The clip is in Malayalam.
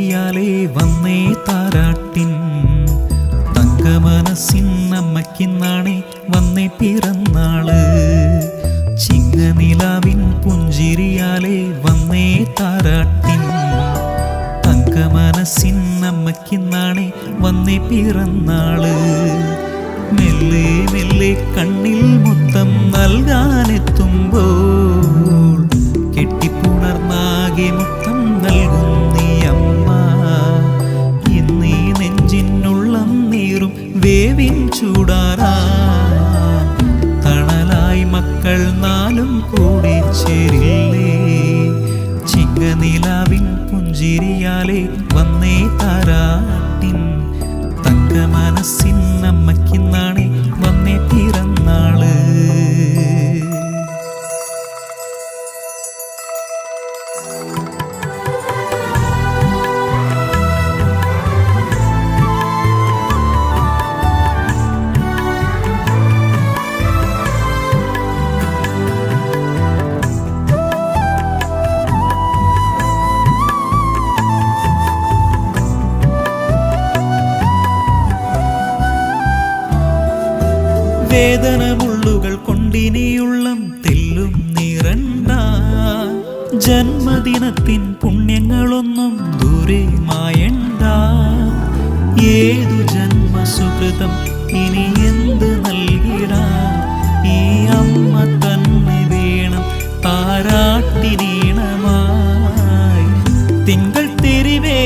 പുഞ്ചിരിയാലേ വന്നേ താരാട്ടിൻ തങ്കമനസ്സിൻ അമ്മയ്ക്കിന്നാണേ വന്നേ പിറന്നാള്. ചിങ്ങനിലാവിൻ പുഞ്ചിരിയാലേ വന്നേ താരാട്ടിൻ തങ്കമനസ്സിൻ അമ്മയ്ക്കിന്നാണേ വന്നേ പിറന്നാള്. മെല്ലെ മെല്ലെ കണ്ണിൽ മുത്തം നൽകാനെത്തുമ്പോൾ കെട്ടിപ്പുണർന്നാകെ മുത്തം നൽകുന്നീ അമ്മ. ഇന്നീ നെഞ്ചിനുള്ളം നീറും വേവിൻ ചൂടാറാ തണലായി മക്കൾ നാലും കൂടി ചേരില്ലേ. ചിങ്ങനിലാവിൻ പുഞ്ചിരിയാലേ വന്നേ താരാട്ടിൻ തങ്കമനസ്സിൻ അമ്മയ്ക്കിന്നാണേ വന്നേ പിറന്നാള്. വേദന മുള്ളുകൾ കൊണ്ടിനിയുള്ളം തെല്ലും നിറണ്ട. ജന്മദിനത്തിൻ പുണ്യങ്ങളൊന്നും ദൂരെ മായണ്ട. ഏതു ജന്മസുകൃതം ഇനി എന്ത് നൽകിടാം. ഈ അമ്മ തന്നെ വേണം താരാട്ടിനീണമായി. തിങ്കൾ തെരുവേ